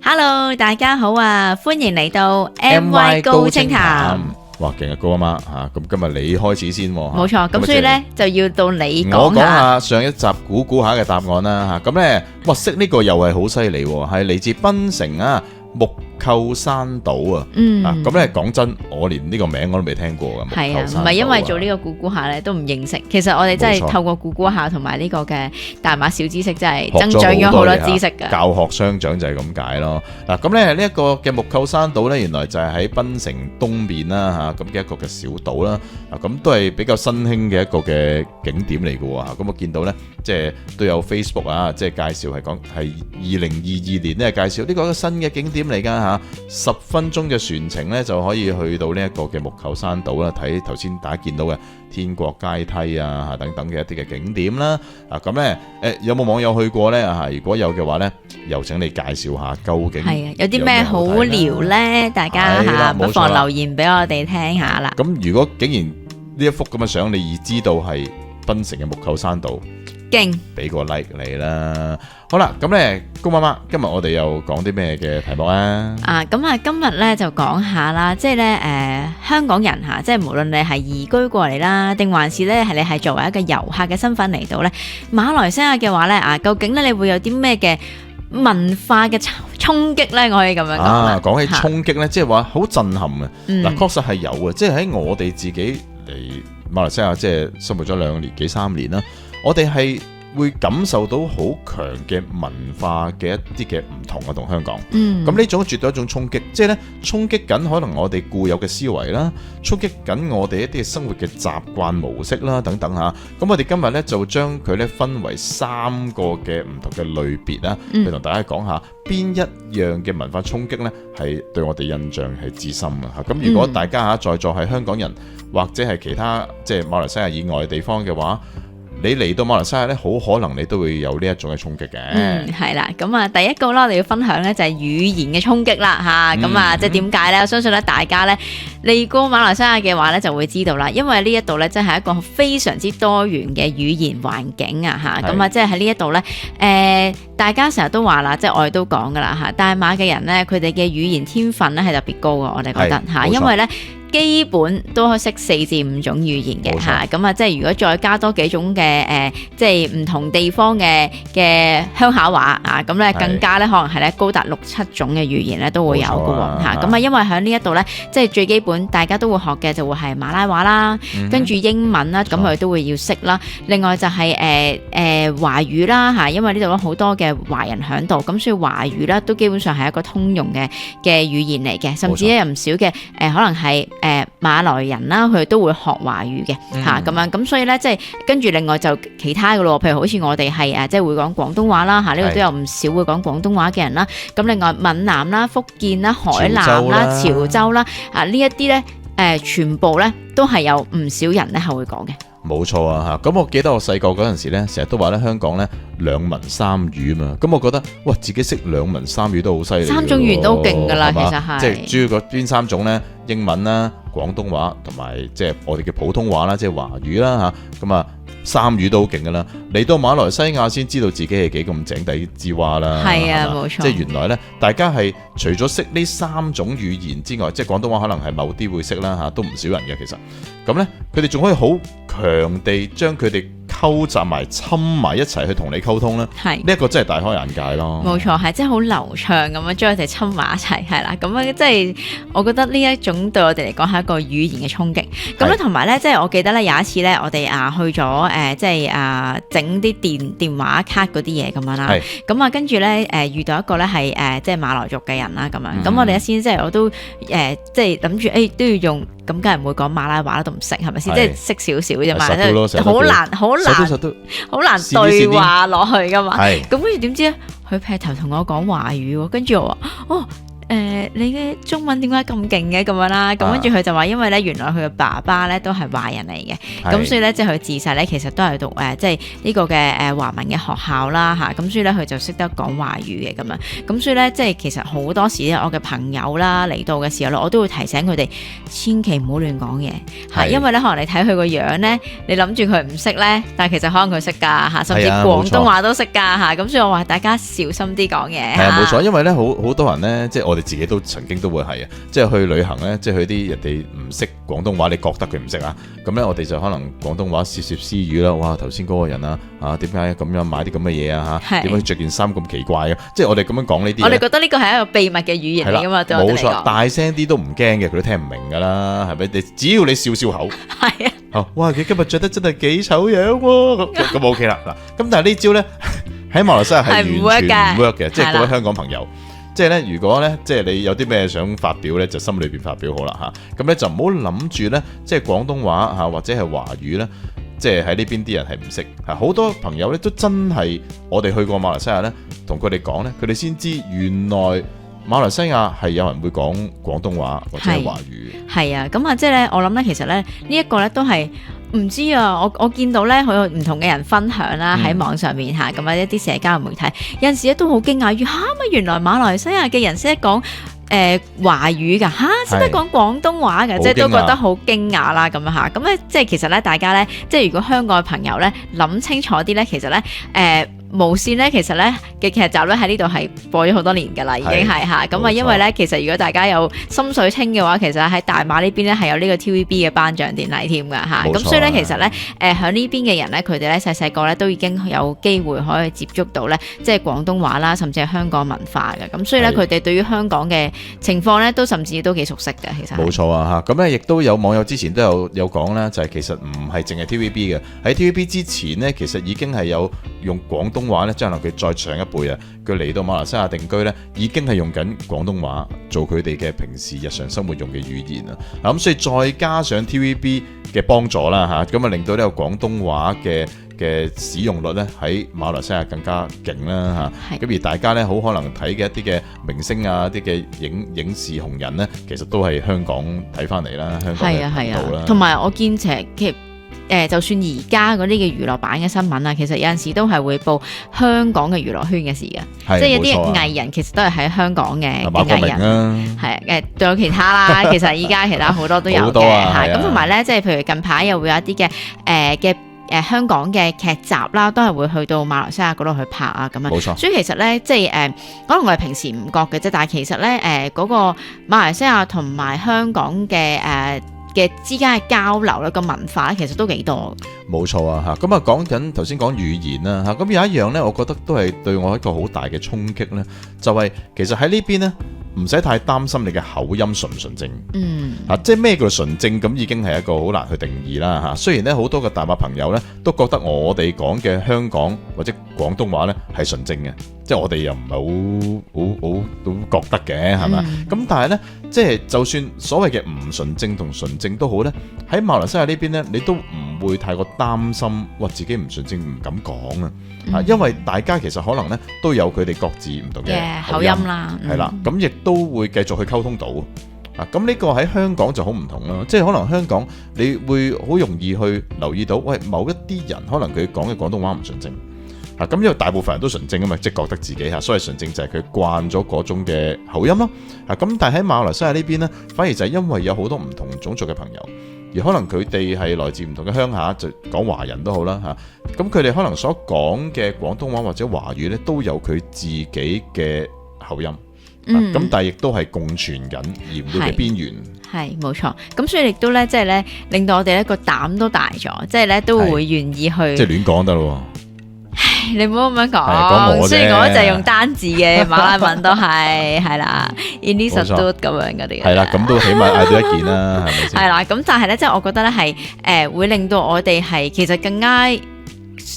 Hello， 大家好啊，歡迎嚟到 MY 高清談。哇，勁啊高啊媽嚇！咁今日你開始先喎。冇錯，咁所以咧就要到你我講講下。下上一集估下嘅答案啦嚇。咁咧，哇識呢個又係好犀利喎，係嚟自檳城啊木構山島啊。嗱咁咧講真，我連呢個名我都未聽過㗎。係啊，唔係因為做呢個估下咧都唔認識。其實我哋真係透過估下同埋呢個嘅大馬小知識，真係增長咗好多知識㗎。教學相長就係咁解咯。嗱咁咧呢一個嘅木構山島咧，原來就係喺檳城東面啦嚇，咁嘅一個嘅小島啦。嗱咁都係比較新興嘅一個嘅景點嚟㗎喎嚇。咁我見到咧，即係都有 Facebook 啊，即係介紹係講係2022年咧介紹呢個一個新嘅景點嚟㗎嚇。10分鐘嘅船程咧就可以去到呢一個嘅木構山島啦，睇頭先大家見到嘅天國階梯啊等等嘅一啲嘅景點啦。咁咧有冇網友去過呢？如果有嘅話呢，又請你介紹下究竟係啊，有啲咩好聊呢？大家不妨留言俾我哋聽下啦。咁如果竟然呢一幅咁嘅相你已知道係檳城嘅木構山島，勁俾個 like 你啦。好啦，咁咧高媽媽，今日我哋又講啲咩嘅題目啊？咁啊，今日咧就講下啦，即係咧香港人嚇，即係無論你係移居過嚟啦，定還是咧係你係作為一個遊客嘅身份嚟到咧馬來西亞嘅話咧究竟咧你會有啲咩嘅文化嘅衝擊咧？我可以咁樣講啦。講起衝擊咧，即係話好震撼啊！嗱，確實係有啊，即係喺我哋自己嚟馬來西亞，即係生活咗2年幾3年啦，我哋係會感受到好強嘅文化嘅一啲嘅唔同啊，同香港。咁呢種絕對係一種衝擊，即係咧衝擊緊可能我哋固有嘅思維啦，衝擊緊我哋一啲生活嘅習慣模式啦，等等嚇。咁我哋今日咧就將佢咧分為3個嘅唔同嘅類別啦，去同大家講下邊一樣嘅文化衝擊咧係對我哋印象係至深啊嚇。咁如果大家在座係香港人或者係其他即係馬來西亞以外嘅地方嘅話，你嚟到馬來西亞咧，好可能你都會有呢一種嘅衝擊嘅。係啦，咁啊，第一個啦，我哋要分享咧就係語言嘅衝擊啦嚇。咁啊，即係點解咧？我相信咧，大家咧嚟過馬來西亞嘅話咧，就會知道啦。因為呢一度咧，真係一個非常之多元嘅語言環境啊嚇。咁啊，即係喺呢一度咧，大家成日都話啦，即係我哋都講噶啦嚇。大馬嘅人咧，佢哋嘅語言天分咧係特別高嘅，我哋覺得嚇，因為咧，基本都識4至5種語言嘅嚇，咁啊即係如果再加多幾種嘅即係唔同地方嘅鄉下話啊，咁咧更加咧可能係咧高達6-7種嘅語言咧都會有嘅喎嚇。咁啊因為喺呢一度咧，即係最基本大家都會學嘅就會係馬拉話啦，跟住英文啦，咁佢都會要識啦。另外就係華語啦嚇，因為呢度有好多嘅華人喺度，咁所以華語啦都基本上係一個通用嘅語言嚟嘅，甚至有唔少嘅可能係馬來人啦，佢都會學華語嘅嚇咁樣，咁所以咧即係跟住另外就其他嘅咯，譬如好似我哋係即係會講廣東話啦嚇，呢度都有唔少會講廣東話嘅人啦。咁另外閩南啦、福建啦、海南啦、潮州啦呢一啲咧全部咧都係有唔少人咧係會講嘅。冇錯啊嚇！咁我記得我細個嗰陣時咧，成日都話咧香港咧2文3語嘛。咁我覺得哇，自己識2文3語都好犀利。3種語言都勁㗎啦，其實係。即係主要嗰邊3種咧，英文啦、廣東話同埋即係我哋嘅普通話啦，即係華語啦嚇。咁啊3語都好勁㗎啦。嚟到馬來西亞先知道自己係幾咁井底之蛙啦。係啊，冇錯。即係原來咧，大家係除咗識呢3種語言之外，即係廣東話可能係某啲會識啦嚇，都唔少人嘅其實。咁咧，佢哋仲可以好強地將佢哋溝雜埋、侵埋一齊去同你溝通咧，呢一個真係大開眼界咯。冇錯，係真係好流暢咁樣將佢哋侵埋一齊，係啦。咁樣即係我覺得呢一種對我哋嚟講係一個語言嘅衝擊。咁咧同埋咧，即係我記得咧有一次咧，我哋去咗即係整啲電話卡嗰啲嘢咁樣啦。咁啊跟住咧遇到一個咧係即係馬來族嘅人啦咁樣。咁我哋一先即係我都即係諗住都要用，咁梗係唔會講馬拉話啦，都唔識係咪先？即係識少少啫嘛，好難對話落去噶嘛。咁跟住點知咧，佢劈頭同我講華語喎，跟住我話你嘅中文點解咁勁嘅咁樣啦？咁跟住佢就話，因為咧原來佢嘅爸爸咧都係華人嚟嘅，咁所以咧即係佢自細咧其實都係讀即係呢個嘅華文嘅學校啦嚇，咁所以咧佢就識得講華語嘅咁樣，咁所以咧即係其實好多時咧我嘅朋友啦嚟到嘅時候咧，我都會提醒佢哋千祈唔好亂講嘢嚇，因為咧可能你睇佢個樣咧，你諗住佢唔識咧，但係其實可能佢識㗎嚇，甚至廣東話都識㗎嚇，咁所以我話大家小心啲講嘢。係啊，冇錯，因為咧好多人咧，即係我哋自己都曾經都會係啊，即係去旅行咧，即係去啲人哋唔識廣東話，你覺得佢唔識啊，咁咧我哋就可能廣東話竊竊私語啦。哇，頭先嗰個人啊，點解咁樣買啲咁嘅嘢啊？嚇，點解着件衫咁奇怪嘅？即係我哋咁樣講呢啲，我哋覺得呢個係一個秘密嘅語言嚟㗎嘛，對我哋嚟講。冇錯，大聲啲都唔驚嘅，佢都聽唔明㗎啦，係咪？你只要你笑笑口，係啊，哇！佢今日着得真係幾醜樣喎，咁 OK 啦。嗱，咁但係呢招咧喺馬來西亞係完全唔 work 嘅，即係各位香港朋友。即係咧，如果咧，即係你有啲咩想發表咧，就心裏邊發表好啦嚇。咁咧就唔好諗住咧，即係廣東話嚇或者係華語咧，即係喺呢邊啲人係唔識嚇。好多朋友咧都真係我哋去過馬來西亞咧，同佢哋講咧，佢哋先知原來馬來西亞係有人會講廣東話或者係華語。係啊，咁啊，即係咧，我諗咧，其實咧呢一個咧都係。唔知啊，我見到咧，佢有唔同嘅人分享啦，喺網上面嚇，咁一啲社交媒體，有陣時咧都好驚訝於原來馬來西亞嘅人識得講華語㗎嚇，識得講廣東話㗎，即係都覺得好驚訝啦咁樣嚇。咁咧即係其實咧，大家咧即係如果香港嘅朋友咧諗清楚啲咧，其實咧無線咧，其實咧嘅劇集咧喺呢度係播咗好多年㗎啦，已經係嚇。咁啊，因為咧，其實如果大家有心水清嘅話，其實喺大馬呢邊咧係有呢個 TVB 嘅頒獎典禮添㗎嚇。咁所以咧，其實咧喺呢邊嘅人咧，佢哋咧細細個咧都已經有機會可以接觸到咧，即係廣東話啦，甚至係香港文化嘅。咁所以咧，佢哋對於香港嘅情況咧，都甚至都幾熟悉嘅。其實冇錯啊嚇。咁咧亦都有網友之前都有講啦，就係其實唔係淨係 TVB 嘅，喺 TVB 之前咧，其實已經係有用廣東話咧，即係可能佢再上一輩啊，佢嚟到馬來西亞定居咧，已經係用緊廣東話做佢哋嘅平時日常生活用嘅語言啊。咁所以再加上 TVB 嘅幫助啦嚇，咁啊令到呢個廣東話嘅使用率咧喺馬來西亞更加勁啦嚇。咁而大家咧好可能睇嘅一啲嘅明星啊，一啲嘅影視紅人咧，其實都係香港睇翻嚟啦，香港嘅頻道啦。同埋我見其實就算而家嗰啲嘅娛樂版嘅新聞啊，其實有陣時都係會報香港嘅娛樂圈嘅事嘅，即係有啲藝人其實都係喺香港嘅藝人，係仲有其他啦。其實依家其他好多都有嘅，咁同埋咧，即係譬如近排又會有一啲嘅香港嘅劇集啦，都係會去到馬來西亞嗰度去拍啊咁樣。冇錯。所以其實咧，即係可能我哋平時唔覺嘅啫，但係其實咧嗰個馬來西亞同埋香港嘅之間嘅交流咧，個文化咧，其實都幾多。冇錯啊嚇，咁啊講緊頭先講語言啦嚇，咁有一樣咧，我覺得都係對我一個好大嘅衝擊咧，就係其實喺呢邊咧，唔使太擔心你嘅口音純唔純正。即係咩叫純正，咁已經係一個好難去定義啦嚇。雖然咧好多嘅大馬朋友咧都覺得我哋講嘅香港或者廣東話咧係純正嘅，即係我哋又唔係好覺得嘅係咪？咁但係咧，即係就算所謂嘅唔純正同純正都好咧，喺馬來西亞呢邊咧，你都唔會太過擔心，哇自己唔純正唔敢講啊，因為大家其實可能咧都有佢哋各自唔同嘅口音啦，係啦，咁亦都會繼續去溝通到啊。咁呢個喺香港就好唔同啦，即係可能香港你會好容易去留意到，喂某一啲人可能佢講嘅廣東話唔純正啊，咁因為大部分人都純正啊嘛，即係覺得自己嚇，所謂純正就係佢慣咗嗰種嘅口音咯啊。咁但係喺馬來西亞呢邊咧，反而就係因為有好多唔同種族嘅朋友。而可能佢哋係來自唔同嘅鄉下，就講華人都好啦嚇。咁佢哋可能所講嘅廣東話或者華語咧，都有佢自己嘅口音。咁但係亦都係共存緊，而唔會嘅邊緣。係冇錯。咁所以亦都咧，即係咧，令到我哋咧個膽都大咗，即係咧都會願意去。即係亂講得咯。你唔好咁樣講，雖然我就係用單字嘅馬來文都係啦 ，in this do 咁樣嗰啲。係啦，咁都起碼嗌到一件啦，係咪先？係啦，咁但係咧，即係我覺得咧係會令到我哋係其實更加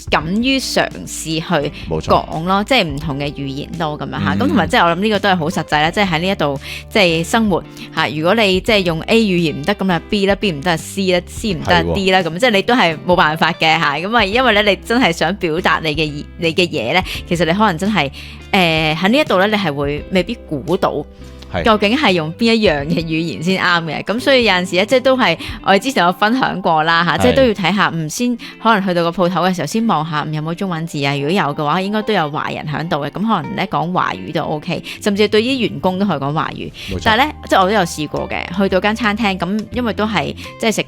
敢於嘗試去講咯，即係唔同嘅語言都咁樣嚇。咁同埋即係我諗呢個都係好實際啦，即係喺呢一度即係生活嚇。如果你即係用 A 語言唔得，咁啊 B 啦，B 唔得啊 C 啦，C 唔得啊 D 啦，咁即係你都係冇辦法嘅嚇。咁啊，因為咧你真係想表達你嘅嘢咧，其實你可能真係喺呢一度咧，你係會未必估到係究竟係用邊一樣嘅語言先啱嘅。咁所以有陣時咧，即係都係我哋之前有分享過啦嚇，即係都要睇下，先可能去到個鋪頭嘅時候，先望下有冇中文字啊。如果有嘅話，應該都有華人喺度嘅，咁可能咧講華語都 OK，甚至對於員工都可以講華語。但係咧，即係我都有試過嘅，去到間餐廳咁，因為都係即係食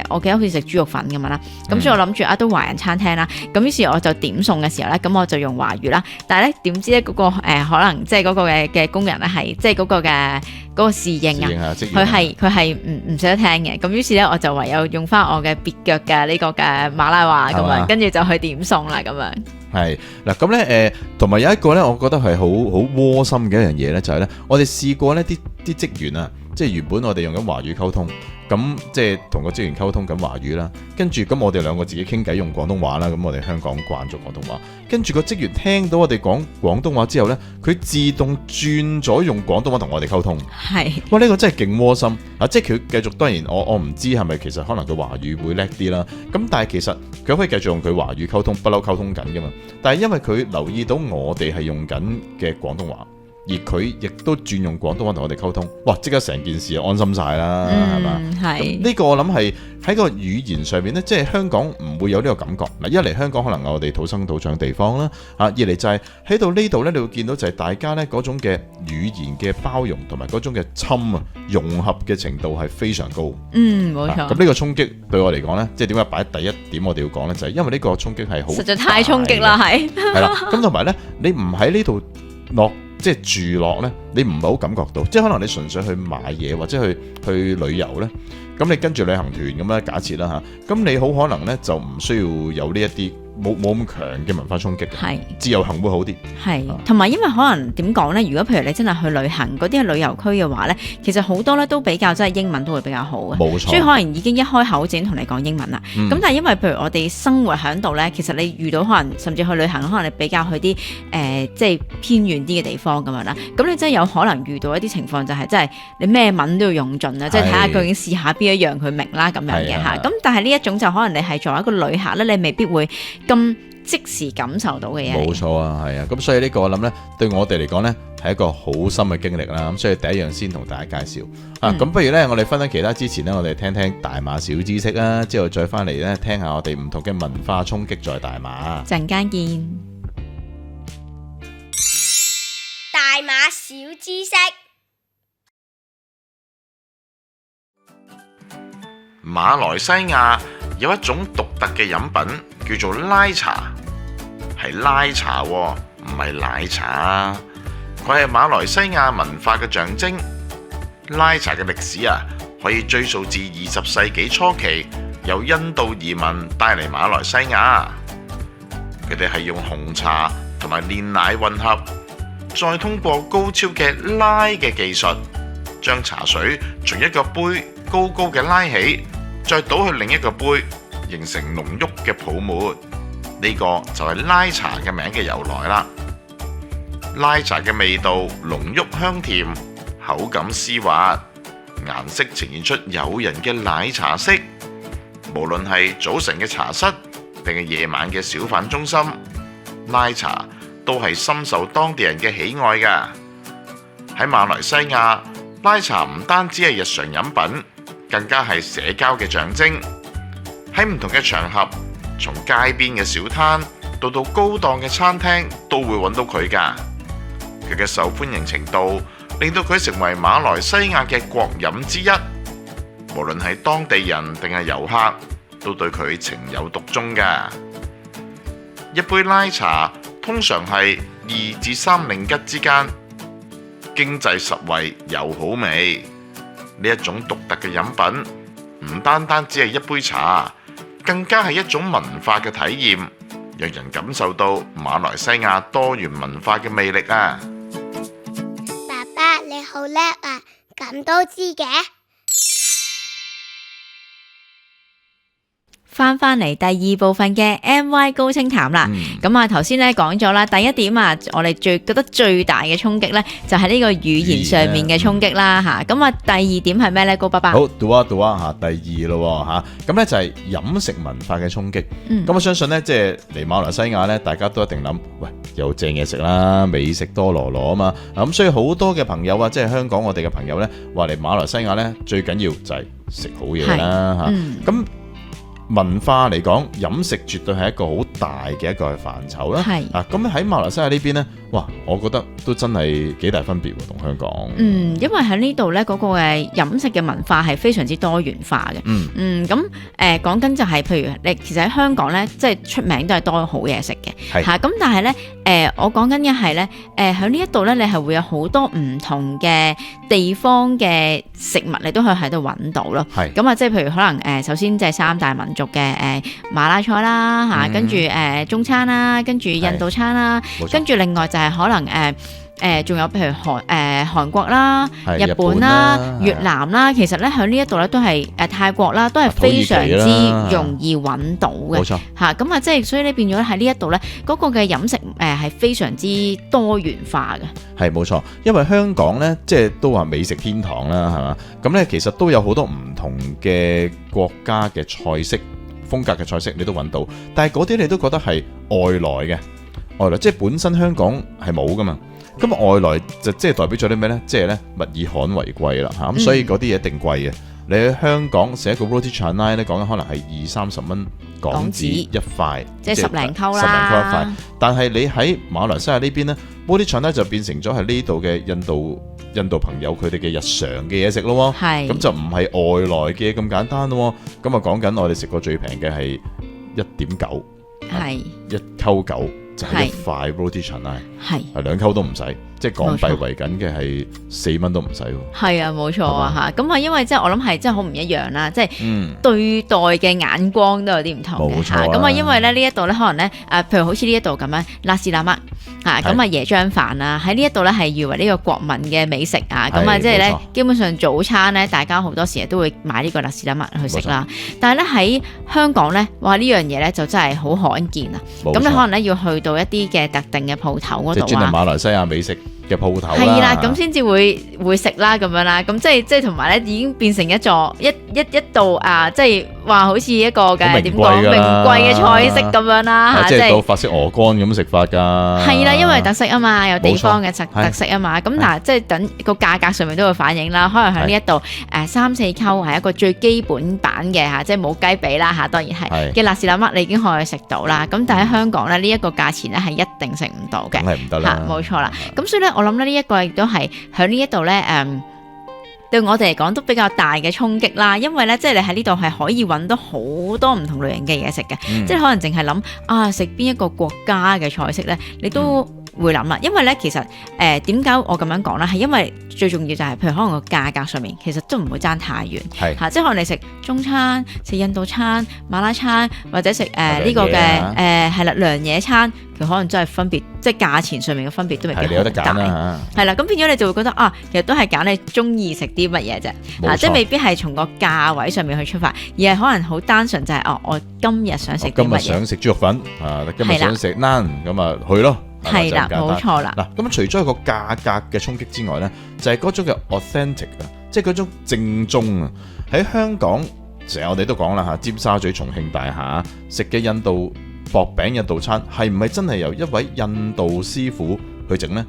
我記得好似食豬肉粉咁樣啦。咁所以我諗住都華人餐廳啦。咁於是我就點餸嘅時候咧，咁我就用華語啦。但係咧點知咧嗰個可能即係嗰個嘅工人咧係即係嗰個嘅嗰個侍應啊，佢係唔識得聽嘅。咁於是咧我就唯有用翻我嘅蹩腳嘅呢個嘅馬拉話咁樣，跟住就去點餸啦咁樣。係嗱，咁咧同埋有一個咧，我覺得係好窩心嘅一樣嘢咧，就係咧，我哋試過呢啲職員啊，即係原本我哋用緊華語溝通，咁即係同個職員溝通緊華語啦，跟住咁我哋兩個自己傾偈用廣東話啦，咁我哋香港慣咗廣東話，跟住個職員聽到我哋講廣東話之後咧，佢自動轉咗用廣東話同我哋溝通。係，哇！呢個真係勁窩心啊！即係佢繼續，當然我唔知係咪其實可能佢華語會叻啲啦，咁但係其實佢可以繼續用佢華語溝通，不嬲溝通緊噶嘛。但係因為佢留意到我哋係用緊嘅廣東話，而佢亦都轉用廣東話同我哋溝通，哇！即刻成件事就安心晒啦，係嘛？係呢個我諗係喺個語言上面呢，即係香港唔會有呢個感覺。嗱，一嚟香港可能我哋土生土長嘅地方啦，二嚟就係喺到呢度呢，你會見到就係大家呢嗰種嘅語言嘅包容同埋嗰種嘅融合嘅程度係非常高。冇錯。咁呢個衝擊對我嚟講呢，即係點解擺第一點我哋要講呢？就係因為呢個衝擊係好實在太衝擊啦，係。係啦，咁同埋呢，你唔喺呢度落。即係住落呢，你唔係好感覺到，即係可能你純粹去買嘢或者去旅遊呢，咁你跟住旅行團咁樣假設啦嚇，咁你好可能呢就唔需要有呢一啲冇咁強嘅文化衝擊，係自由行會好啲。係，同埋因為可能點講呢？如果譬如你真係去旅行嗰啲係旅遊區嘅話呢，其實好多呢都比較真係英文都會比較好嘅，冇錯。所以可能已經一開口就已經同你講英文啦。咁但係因為譬如我哋生活喺度呢，其實你遇到可能甚至去旅行，可能你比較去啲即係偏遠啲嘅地方咁樣啦。咁你真係有可能遇到一啲情況就係真係你咩文都要用盡啦，即係睇下究竟試下邊一樣佢明啦咁樣嘅嚇。咁但係呢一種就可能你係作為一個旅客呢，你未必會咁即時感受到嘅嘢。冇錯啊，係啊，咁所以呢個我諗呢，對我哋嚟講呢，係一個好深嘅經歷啦。咁所以第一樣先同大家介紹啊。咁不如呢，我哋分享其他之前呢，我哋聽聽大馬小知識啦，之後再翻嚟呢，聽下我哋唔同嘅文化衝擊在大馬。陣間見。大馬小知識。馬來西亞有一種獨特嘅飲品叫做拉茶，係拉茶喎，唔係奶茶。佢係馬來西亞文化嘅象徵。拉茶嘅歷史可以追溯至20世紀初期，由印度移民帶嚟馬來西亞。佢哋係用紅茶同埋煉奶混合，再通過高超嘅拉嘅技術，將茶水從一個杯高高嘅拉起，再倒去另一個杯，形成濃郁嘅泡沫。呢個就係拉茶嘅名嘅由來啦。拉茶嘅味道濃郁香甜，口感絲滑，顏色呈現出誘人嘅奶茶色。無論係早晨嘅茶室定係夜晚嘅小販中心，拉茶都係深受當地人嘅喜愛㗎。喺馬來西亞，拉茶唔單止係日常飲品，更加係社交嘅象徵。喺唔同嘅場合，從街邊嘅小攤到高檔嘅餐廳，都會揾到佢㗎。佢嘅受歡迎程度令到佢成為馬來西亞嘅國飲之一。無論係當地人定係遊客，都對佢情有獨鍾㗎。一杯拉茶通常係2至3令吉之間，經濟實惠又好味。呢一種獨特嘅飲品，唔單單只係一杯茶，更加係一種文化嘅體驗，讓人感受到馬來西亞多元文化嘅魅力啊！爸爸你好叻啊，咁都知嘅。翻嚟第二部分嘅 MY 高清談啦。咁啊頭先咧講咗啦，第一點啊，我哋覺得最大嘅衝擊咧，就係呢個語言上面嘅衝擊啦嚇。咁啊第二點係咩咧？高爸爸好讀啊嚇，第二咯嚇。咁咧就係飲食文化嘅衝擊。咁我相信咧，即係嚟馬來西亞咧，大家都一定諗，喂，有正嘢食啦，美食多羅羅啊嘛。咁所以好多嘅朋友啊，即係香港我哋嘅朋友咧，話嚟馬來西亞咧，最緊要就係食好嘢啦嚇。咁文化嚟講，飲食絕對係一個好大嘅一個範疇啦。係啊，咁喺馬來西亞呢邊呢，哇，我覺得都真係幾大分別喎，同香港。因為喺呢度呢，嗰個嘅飲食嘅文化係非常之多元化嘅。咁講緊就係，譬如你其實喺香港呢，即係出名都係多好嘢食嘅。係咁但係呢，我講緊嘅係呢，喺呢一度呢，你係會有好多唔同嘅地方嘅食物，你都可以喺度揾到咯。係咁啊，即係譬如可能首先就係三大民族嘅馬拉菜啦嚇，跟住中餐啦，跟住印度餐啦，跟住另外就係可能仲有譬如韓國啦、日本啦、越南啦，其實咧喺呢一度咧都係泰國啦，都係非常之容易揾到嘅。冇錯嚇，咁啊即係所以咧變咗喺呢一度咧嗰個嘅飲食係非常之多元化嘅。係冇錯，因為香港咧即係都話美食天堂啦，係嘛？咁咧其實都有好多唔同嘅國家嘅菜式。風格嘅菜式你都揾到，但係嗰啲你都覺得係外來嘅，外來即係本身香港係冇噶嘛，咁外來就即係代表咗啲咩呢？即係咧物以罕為貴啦嚇，咁所以嗰啲嘢一定貴嘅。你喺香港食一個 roti canai 咧，講緊可能係20-30蚊港紙一塊，即係十零溝啦，十零溝一塊。但係你喺馬來西亞呢邊呢 roti canai 就變成咗係呢度嘅印度朋友佢哋嘅日常嘅嘢食咯，咁就唔係外來嘅咁簡單咯。咁啊講緊我哋食過最平嘅係1.9，係1溝9就係一塊 roti canai，係2溝都唔使，即係港幣為緊嘅係4蚊都唔使喎。係啊，冇錯啊嚇。咁啊，因為即係我諗係真係好唔一樣啦，即係對待嘅眼光都有啲唔同嘅嚇。咁啊，因為咧呢一度咧可能咧譬如好似呢一度咁樣納斯達麥嚇，咁啊椰漿飯啊，喺呢一度咧係譽為呢個國民嘅美食啊。咁啊，即係咧基本上早餐咧，大家好多時都會買呢個納斯達麥去食啦。但係咧喺香港咧，哇呢樣嘢咧就真係好罕見啊。咁你可能咧要去到一啲嘅特定嘅鋪頭嗰度啊，即係專係馬來西亞美食嘅鋪頭啦，係啦，咁先至會食啦咁樣啦，咁即係同埋咧已經變成一座一道啊，即係話好似一個嘅點講名貴嘅菜式咁樣啦嚇，即係到法式鵝肝咁食法㗎。係啦，因為特色啊嘛，有地方嘅特色啊嘛，咁但係即係等個價格上面都會反映啦。可能喺呢一度3-4溝係一個最基本版嘅嚇，即係冇雞髀啦嚇，當然係嘅納士達麥你已經可以食到啦。咁但係喺香港咧呢一個價錢咧係一定食唔到嘅，係唔得啦，冇錯啦。咁所以咧我諗咧呢一個亦都係喺呢一度咧對我哋嚟講都比較大嘅衝擊啦，因為咧即係你喺呢度係可以揾到好多唔同類型嘅嘢食嘅，即係可能淨係諗食邊一個國家嘅菜式咧，你都會諗啦。因為咧其實點解我咁樣講咧，係因為最重要就係譬如可能個價格上面其實都唔會爭太遠，嚇，即係可能你食中餐、食印度餐、馬拉餐或者食呢個嘅係啦涼嘢餐，佢可能真係分別，即係價錢上面嘅分別都未必好大，係啦，咁變咗你就會覺得其實都係揀你中意食啲乜嘢啫，即係未必係從個價位上面去出發，而係可能好單純就係我今日想食啲乜嘢，今日想食豬肉粉今日想食 naan 咁啊去咯，係啦，冇錯啦。嗱，咁除咗個價格嘅衝擊之外咧，就係嗰種嘅 authentic 啊，即係嗰種正宗啊。喺香港成日我哋都講啦嚇，尖沙咀重慶大廈食嘅印度薄餅印度餐係唔係真係由一位印度師傅去整呢？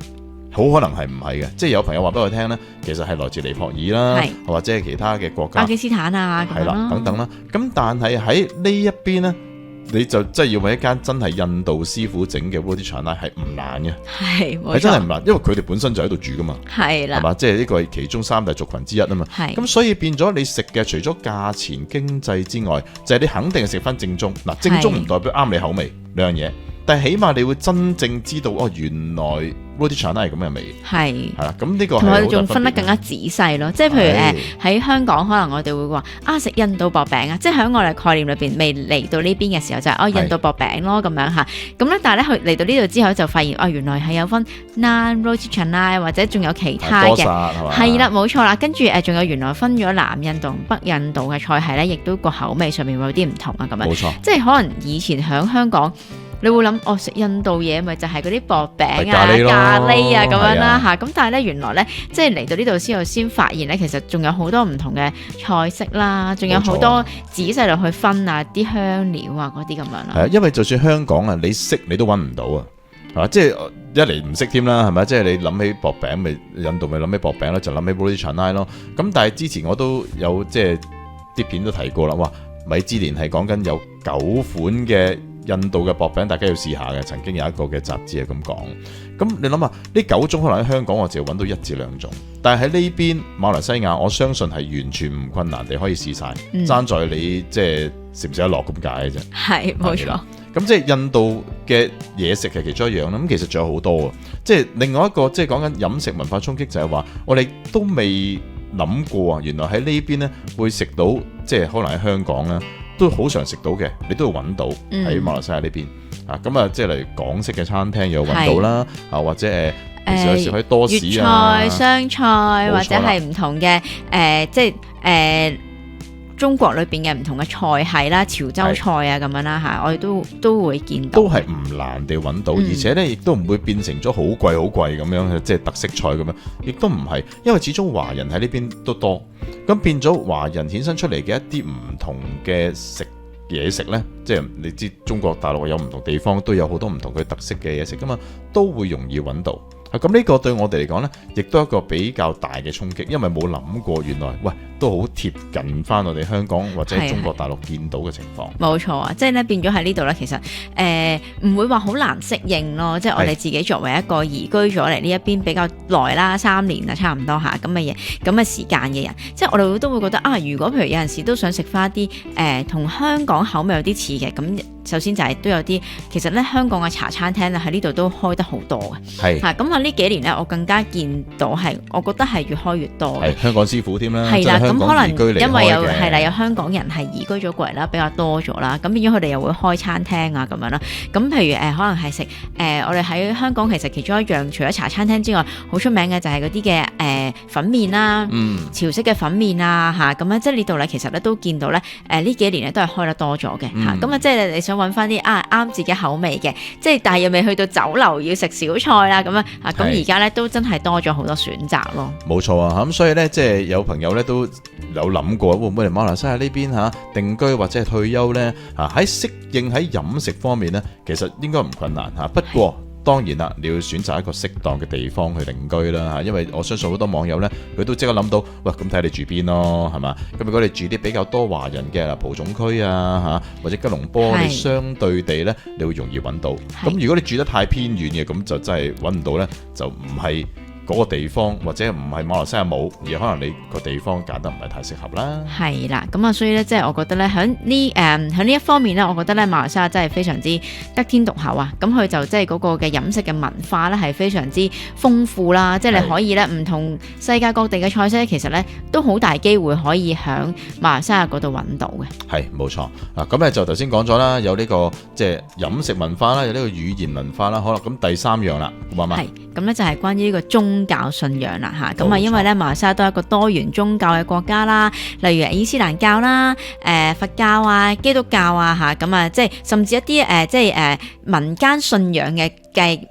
好可能係唔係嘅，即係有朋友話俾我聽呢，其實係來自尼泊爾啦，或者係其他嘅國家，巴基斯坦啊，係啦等等啦。咁但係喺呢一邊呢，你就真係要揾一間真係印度師傅整嘅 roti canai係唔難嘅，係真係唔難，因為佢哋本身就喺度住噶嘛，係啦，係嘛，即係呢個係其中3大族群之一啊嘛，咁所以變咗你食嘅除咗價錢經濟之外，就係你肯定係食翻正宗。嗱，正宗唔代表啱你口味兩樣嘢，但係起碼你會真正知道原來 Roti Canai 係咁嘅味，係啦，咁呢個係同埋我哋好大分別仲分得更加仔細咯，即係譬如喺香港可能我哋會話食印度薄餅啊，即係喺我哋概念裏邊未嚟到呢邊嘅時候就係印度薄餅咯咁樣嚇，咁咧但係咧佢嚟到呢度之後就發現原來係有分 Naan Roti Canai 或者仲有其他嘅，係啦冇錯啦，跟住仲有原來分咗南印度同北印度嘅菜系咧，亦都個口味上面會有啲唔同啊咁樣，冇錯，即係可能以前喺香港。你會諗食印度嘢咪就係嗰啲薄餅咖喱啊咁樣啦嚇，咁但係咧原來咧即係嚟到呢度之後先發現咧，其實仲有好多唔同嘅菜式啦，仲有好多仔細落去分啊啲香料啊嗰啲咁樣啦。係啊，因為就算香港啊，你識你都揾唔到啊，係嘛？即係一嚟唔識添啦，係咪？即係你諗起薄餅咪印度咪諗起薄餅咯，就諗起 Roti Canai 咯。咁但係之前我都有即係啲片都提過啦，哇！米芝蓮係講緊有9款嘅印度嘅薄餅，大家要試下嘅。曾經有一個嘅雜誌係咁講。咁你諗下，呢9種可能喺香港我只係揾到1至2種，但係喺呢邊馬來西亞，我相信係完全唔困難地可以試晒。爭在你即係食唔食得落咁解嘅啫。係冇錯。咁即係印度嘅嘢食係其中一樣啦。咁其實仲有好多啊。即係另外一個即係講緊飲食文化衝擊就係話，我哋都未諗過啊！原來喺呢邊咧會食到，即係可能喺香港咧都好常食到嘅，你都會揾到喺馬來西亞呢邊啊！咁啊，即係例如港式嘅餐廳又揾到啦，啊或者平時有時可以多士啊、粵菜、湘菜或者係唔同嘅即係中國裏邊嘅唔同嘅菜系啦、潮州菜啊咁樣啦嚇，我哋都會見到，都係唔難地揾到，而且咧亦都唔會變成咗好貴咁樣，即係特色菜咁樣，亦都唔係，因為始終華人喺呢邊都多，咁變咗華人衍生出嚟嘅一啲唔同嘅嘢食呢，即係你知中國大陸有唔同地方都有好多唔同嘅特色嘅嘢食噶嘛，都會容易揾到。咁呢個對我哋嚟講呢，亦都係一個比較大嘅衝擊，因為冇諗過原來都好貼近翻我哋香港或者中國大陸見到嘅情況。冇錯啊，即係咧變咗喺呢度咧，其實唔會話好難適應咯。即係我哋自己作為一個移居咗嚟呢一邊比較耐啦，3年啊差唔多嚇咁嘅嘢咁嘅時間嘅人，即係我哋都會覺得如果譬如有陣時都想食翻啲同香港口味有啲似嘅咁。首先就係都有啲，其實咧香港嘅茶餐廳咧喺呢度都開得好多嘅，係咁呢幾年咧，我更加見到我覺得係越開越多嘅，係香港師傅添啦，係啦，咁可能因為有香港人係移居咗過嚟啦，比較多咗啦，咁變咗佢哋又會開餐廳啊咁樣啦，咁譬如可能係食我哋喺香港其實其中一樣，除咗茶餐廳之外，好出名嘅就係嗰啲嘅粉麵啦，潮式嘅粉麵啊嚇，咁樣即係呢度咧其實咧都見到咧呢幾年咧都係開得多咗嘅嚇，咁啊即係你想揾翻啲啱自己口味嘅，即係但係又未去到酒樓要食小菜啦咁樣啊，咁而家咧都真係多咗好多選擇咯。冇錯啊，咁所以咧即係有朋友咧都有諗過會唔會嚟馬來西亞呢邊定居或者係退休咧喺適應喺飲食方面咧，其實應該唔困難不過當然啦，你要選擇一個適當嘅地方去定居啦，因為我相信好多網友呢，佢都即刻諗到，喂，咁睇下你住邊咯，係嘛？咁如果你住啲比較多華人嘅蒲種區啊，或者吉隆坡，你相對地呢，你會容易揾到。咁如果你住得太偏遠嘅，咁就真係揾唔到呢，就唔係嗰個地方，或者唔係馬來西亞冇，而可能你個地方揀得唔係太適合啦。係啦，咁所以呢，即係我覺得呢，喺呢一方面呢，我覺得呢，馬來西亞真係非常之得天獨厚啊！咁佢就即係嗰個嘅飲食嘅文化呢，係非常之豐富啦，即係你可以呢，唔同世界各地嘅菜式，其實呢，都好大機會可以喺馬來西亞嗰度揾到嘅。係冇錯啊！咁就頭先講咗啦，有呢個即係飲食文化啦，有呢個語言文化啦，好啦，咁第3樣啦，好嘛？係咁呢，就係關於呢個宗教信仰啦嚇，咁因為咧馬來西亞都係一個多元宗教嘅國家啦，例如伊斯蘭教啦、佛教啊、基督教啊嚇，咁即係甚至一啲即係民間信仰嘅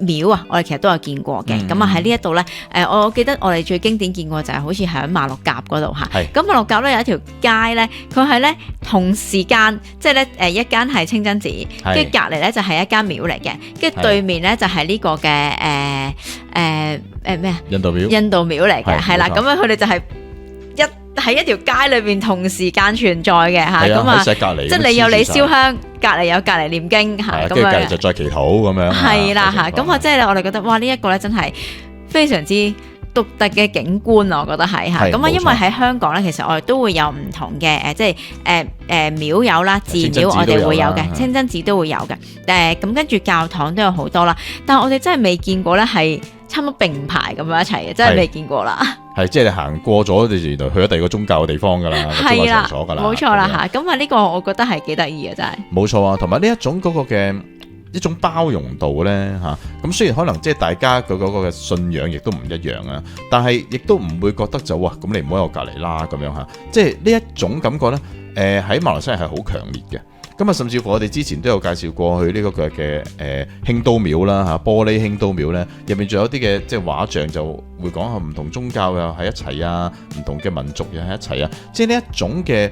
廟啊，我哋其實都有見過嘅。咁喺呢一度咧，我記得我哋最經典見過就係好似喺馬六甲嗰度嚇。咁馬六甲咧有一條街咧，佢係咧同時間即係咧一間係清真寺，跟住隔離咧就係一間廟嚟嘅，跟住對面咧就係呢個嘅咩啊？印度廟嚟嘅，係啦。咁樣佢哋就係喺一條街裏邊同時間存在嘅嚇。咁即係你有你燒香，隔離有隔離念經嚇，跟住隔離就再祈禱咁樣。係啦嚇，咁即係我哋覺得哇，呢一個咧真係非常之獨特嘅景觀啊，我覺得係嚇。咁啊，係冇錯因為喺香港咧，其實我哋都會有唔同嘅即係廟有啦，寺廟我清真寺都有哋會有嘅，啦清真寺都會有嘅。咁跟住教堂都有好多啦，但係我哋真係未見過咧，係差唔多並排咁樣一齊嘅，真係未見過啦。係即係你行過咗，你原來去咗第二個宗教嘅地方㗎啦，宗教係啦，場所㗎啦，冇錯啦咁樣嚇。咁啊，呢個我覺得係幾得意嘅，真係。冇錯啊，同埋呢一種嗰個嘅一種包容度呢。嚇，咁雖然可能即係大家佢嗰個嘅信仰亦都唔一樣啊，但係亦都唔會覺得就哇咁你唔好喺我隔離啦咁樣嚇，即係呢一種感覺呢，喺馬來西亞係好強烈嘅。咁啊，甚至乎我哋之前都有介紹過去呢個嘅興都廟啦嚇，玻璃興都廟呢，入面仲有啲嘅即係畫像就會講下唔同宗教又喺一齊啊，唔同嘅民族又喺一齊啊，即係呢一種嘅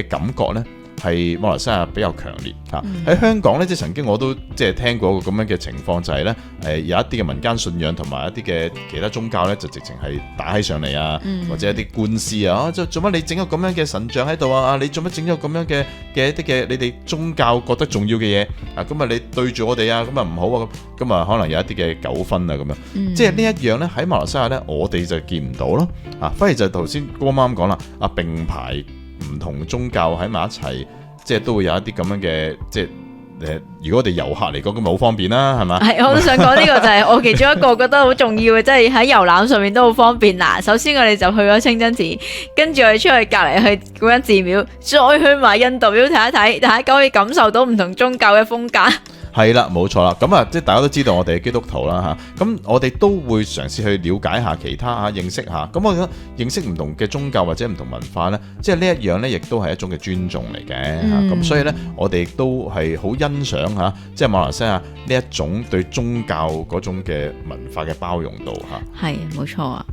感覺呢，係馬來西亞比較強烈嚇。喺香港呢，即係曾經我都即係聽過咁樣嘅情況，就係呢有一啲嘅民間信仰同埋一啲嘅其他宗教呢，就直情係打起上嚟啊，或者一啲官司啊，做乜你整咗咁樣嘅神像喺度啊？你做乜整咗咁樣嘅一啲嘅你哋宗教覺得重要嘅嘢啊？咁啊你對住我哋啊，咁啊唔好啊，咁啊可能有一啲嘅糾紛啊咁樣，即係呢一樣呢，喺馬來西亞呢，我哋就見唔到咯啊，反而就頭先哥啱講啦，啊並排唔同宗教喺埋一齊，即係都會有一啲咁樣嘅，即係如果我哋遊客嚟講，咁咪好方便啦，係嘛？係，我都想講呢個就係我其中一個覺得好重要嘅，即係喺遊覽上面都好方便嗱。首先我哋就去咗清真寺，跟住我哋出去隔離去嗰間寺廟，再去埋印度廟睇一睇，大家可以感受到唔同宗教嘅風格。係啦，冇錯啦。咁啊，即係大家都知道我哋係基督徒啦嚇，咁我哋都會嘗試去了解下其他嚇，認識下。咁我覺得認識唔同嘅宗教或者唔同文化呢，即係呢一樣呢，亦都係一種嘅尊重嚟嘅嚇。咁所以呢，我哋亦都係好欣賞嚇，即係馬來西亞呢一種對宗教嗰種嘅文化嘅包容度嚇。係，冇錯啊。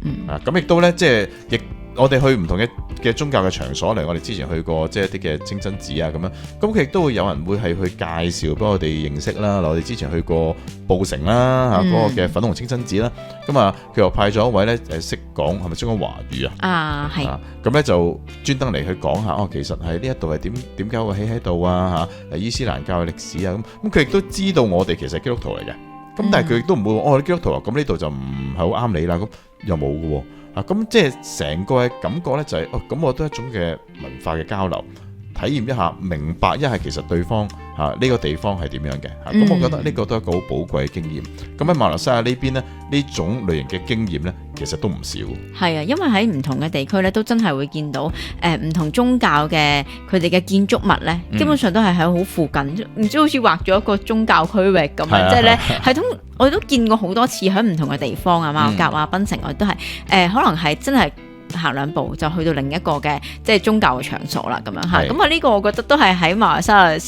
咁亦都呢，即係亦。我哋去唔同嘅宗教嘅場所嚟，我哋之前去過即係一啲嘅清真寺啊咁樣，咁佢亦都會有人會係去介紹俾我哋認識啦。我哋之前去過布城啦嚇，嗰個嘅粉紅清真寺啦，咁啊佢又派咗一位咧識講係咪識講華語啊？啊係，咁咧就專登嚟去講下哦，其實係呢一度係點解會起喺度啊嚇？伊斯蘭教嘅歷史啊咁佢亦都知道我哋其實係基督徒嚟嘅，咁但係佢亦都唔會話哦，你基督徒啊，咁呢度就唔係好啱你啦，咁又冇嘅喎。咁即係成個嘅感覺呢，就係咁我都係一種嘅文化嘅交流，體驗一下，明白一下其實對方呢個地方係點樣嘅。咁我覺得呢個都係一個好寶貴嘅經驗。咁喺馬來西亞呢邊呢，呢種類型嘅經驗呢，其實都唔少。係啊，因為喺唔同嘅地區呢，都真係會見到唔同宗教嘅佢哋嘅建築物呢，基本上都係喺好附近，唔知好似畫咗一個宗教區域咁樣，即係呢係我都見過好多次喺唔同嘅地方啊，馬六甲啊、檳城我都係可能係真係行兩步就去到另一個嘅即係宗教嘅場所啦，咁樣嚇。咁啊呢個我覺得都係喺馬來西亞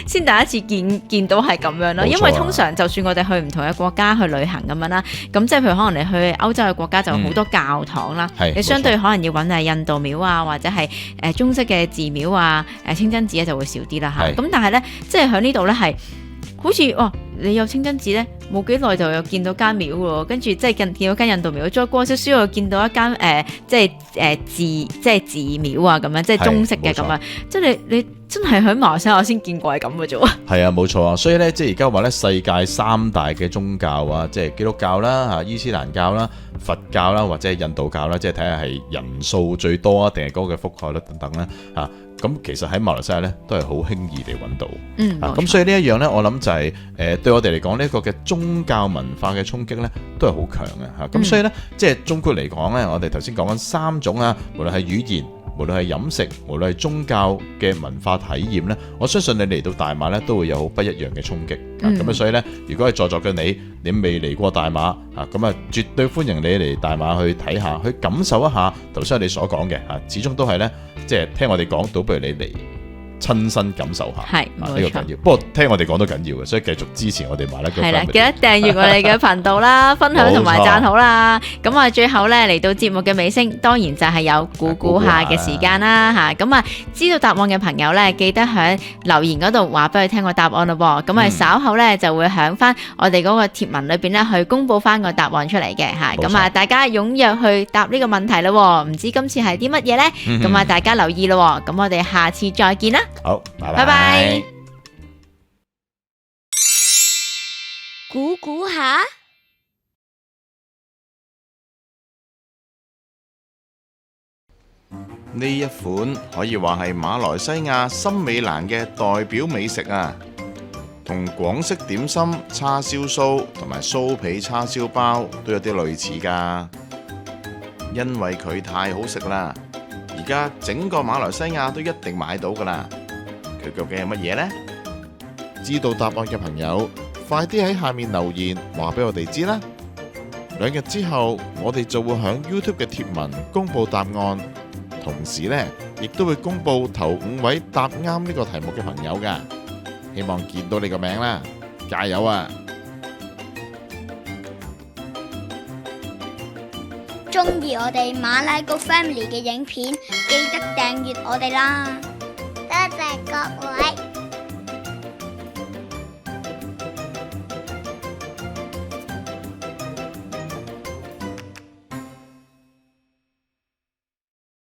先第一次見到係咁樣咯。因為通常就算我哋去唔同嘅國家去旅行咁樣啦，咁即係譬如可能你去歐洲嘅國家就好多教堂啦，你相對可能要揾印度廟啊，或者係中式嘅寺廟啊、清真寺咧就會少啲啦嚇。咁但係咧，即係喺呢度咧係好似你有清真寺咧，冇幾耐就有見到間廟喎，跟住即係見到間印度廟，再過少少又見到一間即係寺廟啊咁樣，即係中式嘅咁樣，即係你真係喺馬來西亞先見過係咁嘅啫喎。係啊，冇錯啊，所以咧即係而家話咧世界三大嘅宗教啊，即係基督教啦、伊斯蘭教啦、佛教啦，或者係印度教啦，即係睇下係人數最多啊，定係嗰個嘅覆蓋率等等啦嚇。咁其實喺馬來西亞咧都係好輕易地揾到，咁所以呢一樣咧，我諗就係對我哋嚟講呢一個嘅宗教文化嘅衝擊咧，都係好強嘅嚇。咁所以咧，即係總括嚟講咧，我哋頭先講緊三種啊，無論係語言，無論係飲食，無論係宗教嘅文化體驗咧，我相信你嚟到大馬咧都會有好不一樣嘅衝擊。咁所以咧，如果係在座嘅你未嚟過大馬咁啊，絕對歡迎你嚟大馬去睇下，去感受一下頭先我哋所講嘅始終都係咧，即係聽我哋講，倒不如你嚟親身感受下，係呢個緊要。不過聽我哋講都緊要嘅，所以繼續支持我哋馬來西亞。係啦，記得訂閱我哋嘅頻道啦，分享同埋讚好啦。咁啊，最後咧嚟到節目嘅尾聲，當然就係有估估下嘅時間啦嚇。咁啊，知道答案嘅朋友咧，記得喺留言嗰度話俾佢聽個答案咯噃。咁啊，稍後咧就會響翻我哋嗰個貼文裏邊咧去公佈翻個答案出嚟嘅嚇。咁啊，大家踴躍去答呢個問題咯。唔知今次係啲乜嘢咧？咁啊，大家留意咯。咁我哋下次再見啦。好，拜拜。估估下。呢一款可以話係馬來西亞森美蘭嘅代表美食啊，同廣式點心、叉燒酥同埋酥皮叉燒包都有啲類似㗎。因為佢太好食啦，而家整個馬來西亞都一定買到㗎啦。佢究竟係乜嘢呢？知道答案嘅朋友，快啲喺下面留言話俾我哋知啦。2日之後，我哋就會喺 YouTube 嘅貼文公佈答案，同時呢，亦都會公佈頭5位答啱呢個題目嘅朋友㗎。希望見到你個名啦，加油啊！鍾意我哋馬拉糕 Family 嘅影片，記得訂閱我哋啦！多謝各位。